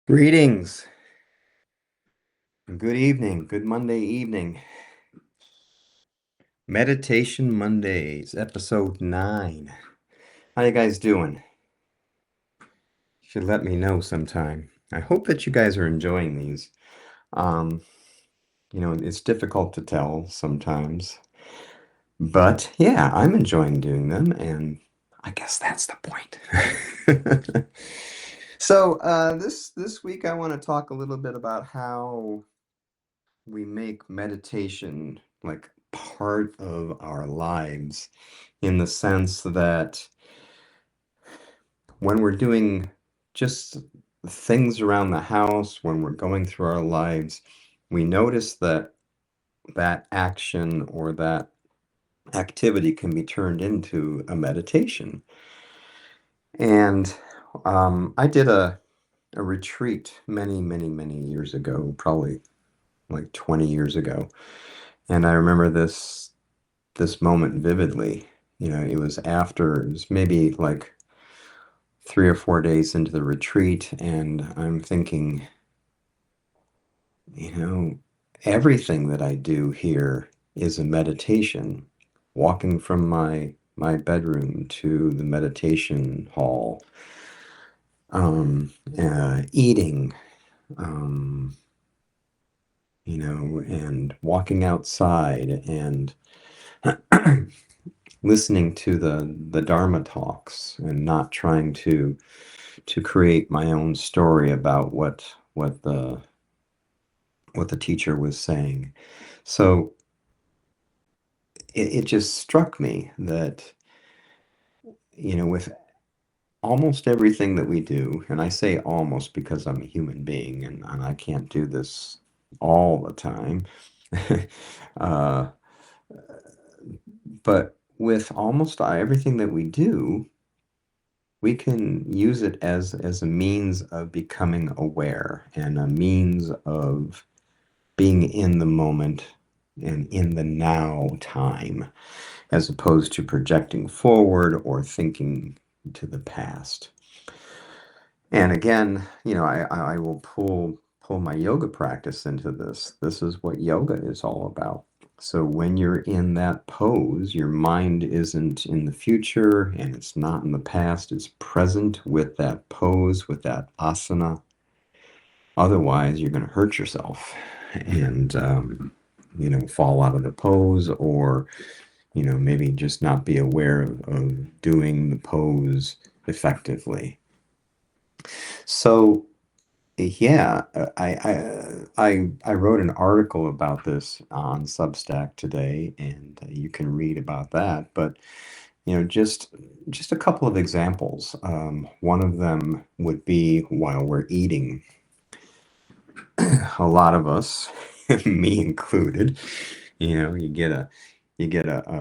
Greetings. Good evening. Good Monday evening. Meditation Mondays, episode 9. How you guys doing? Should let me know sometime. I hope that you guys are enjoying these. Um, it's difficult to tell sometimes, but yeah, I'm enjoying doing them, and I guess that's the point. So this week I want to talk a little bit about how we make meditation like part of our lives in the sense that when we're doing just things around the house, when we're going through our lives, we notice that that action or that activity can be turned into a meditation. And I did a retreat many, many, many years ago, probably like 20 years ago. And I remember this moment vividly. It was maybe like 3 or 4 days into the retreat, and I'm thinking, you know, everything that I do here is a meditation. Walking from my bedroom to the meditation hall, eating, um, and walking outside and listening to the Dharma talks and not trying to create my own story about what the teacher was saying. So it just struck me that, with almost everything that we do, and I say almost because I'm a human being and I can't do this all the time. uh, but with almost everything that we do, we can use it as a means of becoming aware and a means of being in the moment and in the now time, as opposed to projecting forward or thinking to the past. And again, I will pull my yoga practice into this. This is what yoga is all about. So when you're in that pose, your mind isn't in the future and it's not in the past. It's present with that pose, with that asana. Otherwise, you're going to hurt yourself and, fall out of the pose or, maybe just not be aware of doing the pose effectively. So, yeah, I wrote an article about this on Substack today, and you can read about that. But just a couple of examples. One of them would be while we're eating. A lot of us, me included, you get a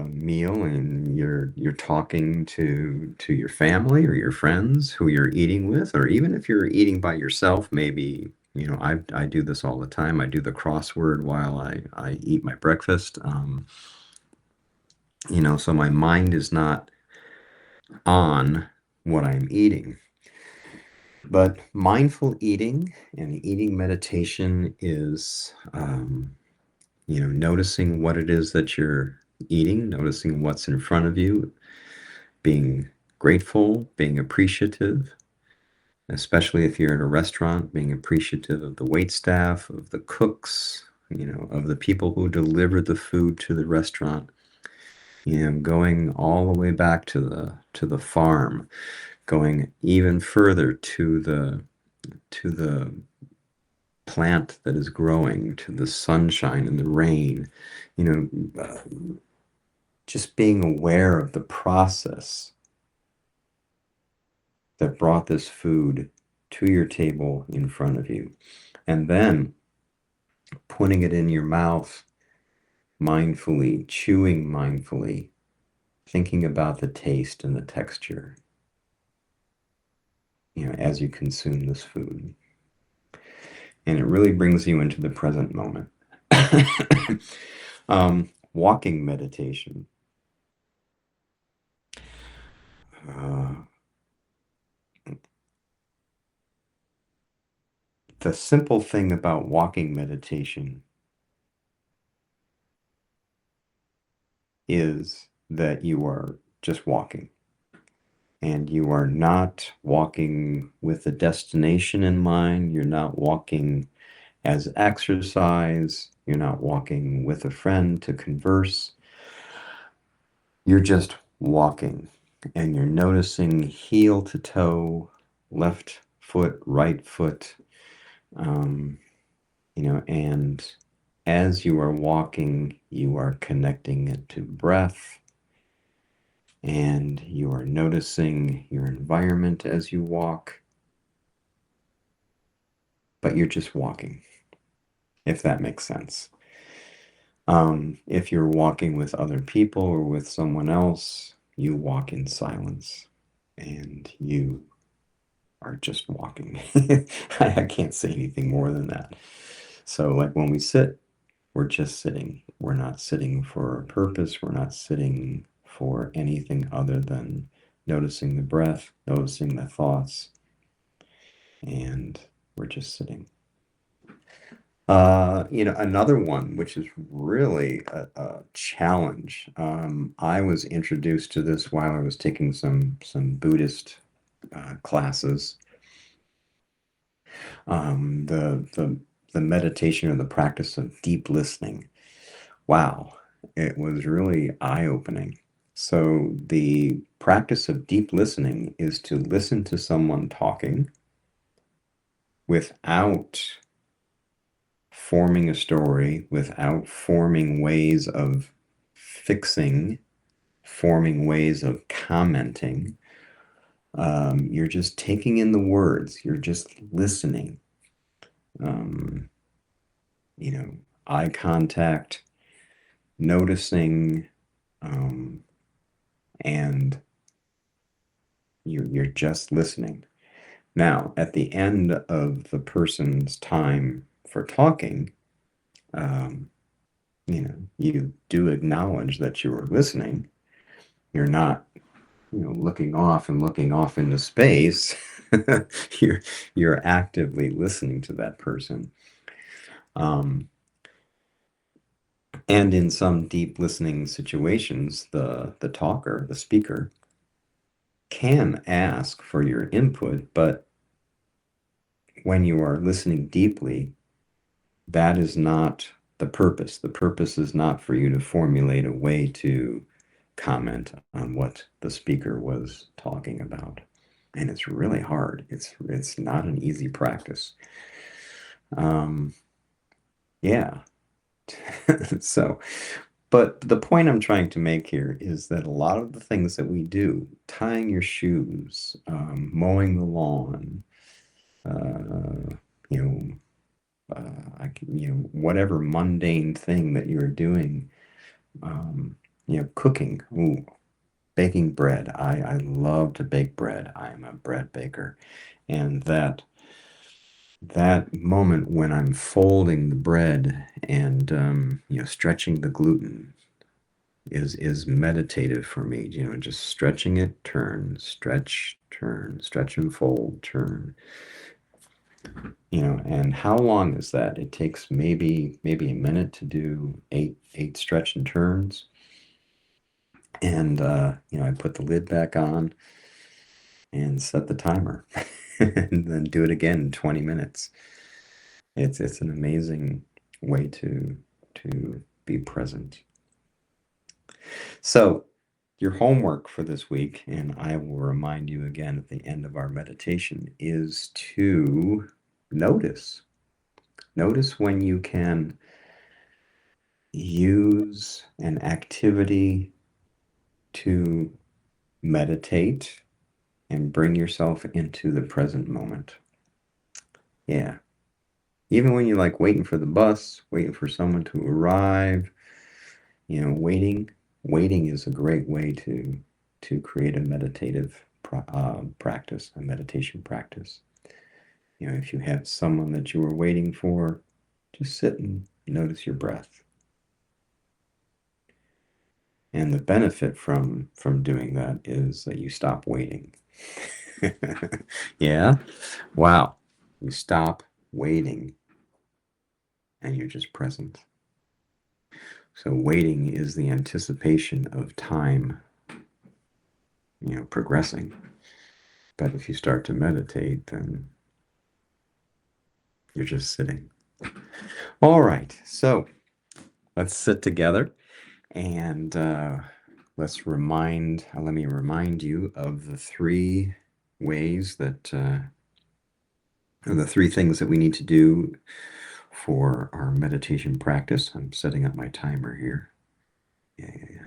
meal and you're talking to your family or your friends who you're eating with, or even if you're eating by yourself, maybe, I do this all the time. I do the crossword while I eat my breakfast. So my mind is not on what I'm eating. But mindful eating and eating meditation is, noticing what it is that you're eating, noticing what's in front of you, being grateful, being appreciative, especially if you're in a restaurant, being appreciative of the wait staff, of the cooks, of the people who delivered the food to the restaurant, going all the way back to the farm, going even further to the plant that is growing, to the sunshine and the rain, you just being aware of the process that brought this food to your table in front of you, and then putting it in your mouth mindfully, chewing mindfully, thinking about the taste and the texture, as you consume this food. And it really brings you into the present moment. Walking meditation. Uh, The simple thing about walking meditation is that you are just walking. And you are not walking with a destination in mind. You're not walking as exercise. You're not walking with a friend to converse. You're just walking and you're noticing heel to toe, left foot, right foot, um, and as you are walking, you are connecting it to breath and you are noticing your environment as you walk, but you're just walking, if that makes sense. If you're walking with other people or with someone else, you walk in silence and you are just walking. I can't say anything more than that. So, like when we sit, we're just sitting. We're not sitting for a purpose. We're not sitting for anything other than noticing the breath, noticing the thoughts, and we're just sitting. Another one, which is really a challenge. I was introduced to this while I was taking some Buddhist classes. The meditation or the practice of deep listening. Wow, it was really eye-opening. So the practice of deep listening is to listen to someone talking without forming a story, without forming ways of fixing, forming ways of commenting. You're just taking in the words, you're just listening. Um, you know, eye contact, noticing, um, and you're just listening. Now, at the end of the person's time for talking, um, you do acknowledge that you were listening. You're not, looking off into space. you're you're actively listening to that person. Um, and in some deep listening situations, the talker, the speaker, can ask for your input, but when you are listening deeply, that is not the purpose. The purpose is not for you to formulate a way to comment on what the speaker was talking about. And it's really hard. It's not an easy practice. Um, yeah. So, but the point I'm trying to make here is that a lot of the things that we do, tying your shoes, mowing the lawn, you know, whatever mundane thing that you're doing, um, cooking, ooh, baking bread. I love to bake bread. I'm a bread baker. And that moment when I'm folding the bread and stretching the gluten is meditative for me. Just stretching it, turn, stretch and fold, turn. And how long is that? It takes maybe a minute to do eight stretch and turns. And I put the lid back on and set the timer and then do it again in 20 minutes. It's an amazing way to be present. So your homework for this week, and I will remind you again at the end of our meditation, is to notice. Notice when you can use an activity to meditate and bring yourself into the present moment. Yeah. Even when you're like waiting for the bus, waiting for someone to arrive, waiting is a great way to create a meditative practice, a meditation practice. If you have someone that you are waiting for, just sit and notice your breath. And the benefit from doing that is that you stop waiting. Yeah. Wow. You stop waiting, and you're just present. So waiting is the anticipation of time, progressing. But if you start to meditate, then you're just sitting. All right, so let's sit together and let me remind you of the three ways that, the three things that we need to do for our meditation practice. I'm setting up my timer here. Yeah, yeah, yeah.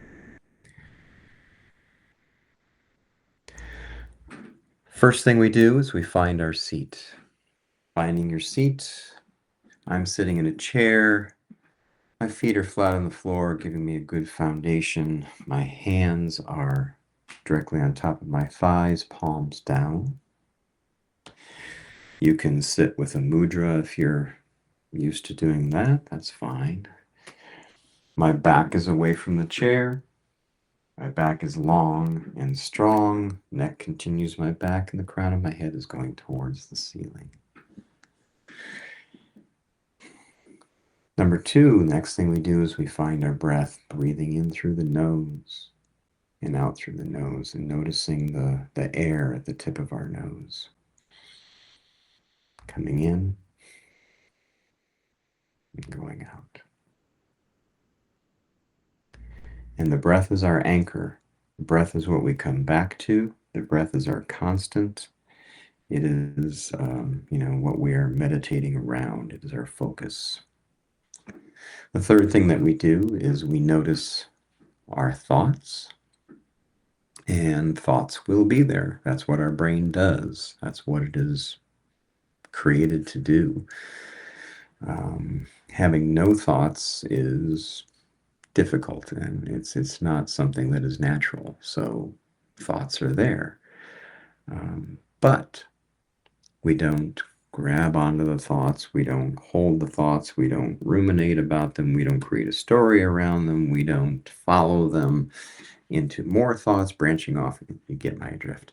First thing we do is we find our seat. Finding your seat, I'm sitting in a chair. My feet are flat on the floor, giving me a good foundation. My hands are directly on top of my thighs, palms down. You can sit with a mudra if you're used to doing that. That's fine. My back is away from the chair. My back is long and strong. Neck continues my back, and the crown of my head is going towards the ceiling. Number two, next thing we do is we find our breath, breathing in through the nose and out through the nose, and noticing the air at the tip of our nose. Coming in and going out. And the breath is our anchor. The breath is what we come back to. The breath is our constant. It is, what we are meditating around. It is our focus. The third thing that we do is we notice our thoughts, and thoughts will be there. That's what our brain does. That's what it is created to do. Having no thoughts is difficult, and it's not something that is natural. So thoughts are there, but we don't grab onto the thoughts. We don't hold the thoughts. We don't ruminate about them. We don't create a story around them. We don't follow them into more thoughts branching off. You get my drift.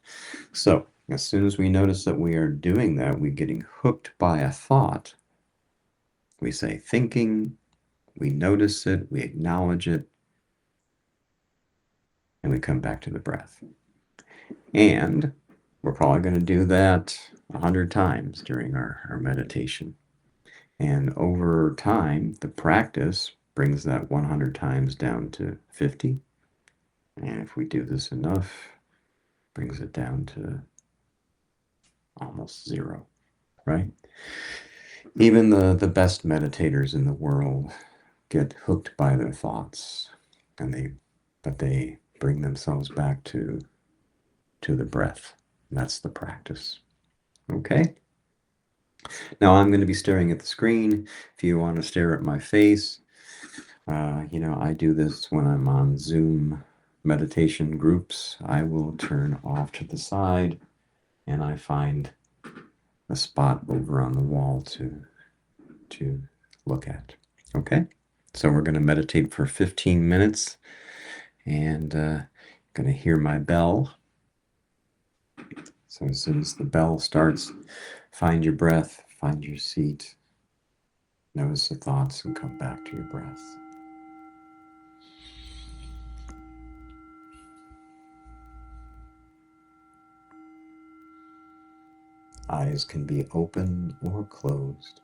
So as soon as we notice that we are doing that, we're getting hooked by a thought, we say thinking, we notice it, we acknowledge it, and we come back to the breath. And we're probably going to do that 100 times during our meditation. And over time, the practice brings that 100 times down to 50. And if we do this enough, brings it down to almost zero, right? Even the best meditators in the world get hooked by their thoughts, but they bring themselves back to the breath. That's the practice. Okay? Now I'm going to be staring at the screen. If you want to stare at my face, I do this when I'm on Zoom meditation groups. I will turn off to the side and I find a spot over on the wall to look at. Okay? So we're going to meditate for 15 minutes and going to hear my bell. So as soon as the bell starts, find your breath, find your seat, notice the thoughts, and come back to your breath. Eyes can be open or closed.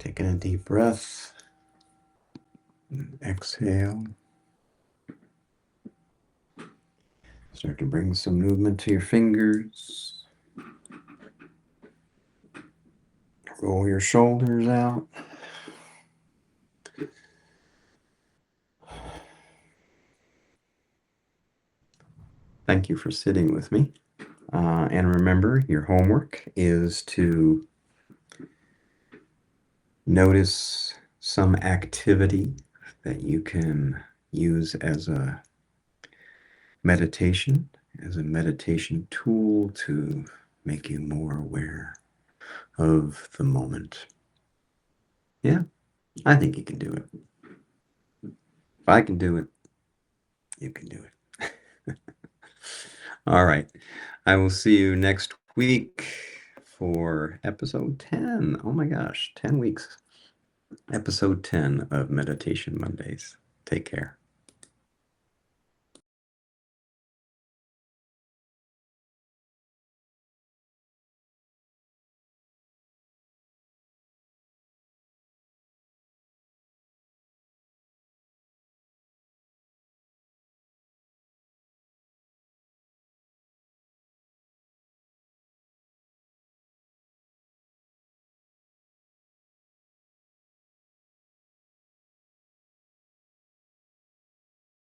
Taking a deep breath. Exhale. Start to bring some movement to your fingers. Roll your shoulders out. Thank you for sitting with me. And remember, your homework is to notice some activity that you can use as a meditation, as a meditation tool to make you more aware of the moment. Yeah, I think you can do it. If I can do it, you can do it. All right. I will see you next week for episode 10. Oh my gosh, 10 weeks. Episode 10 of Meditation Mondays. Take care.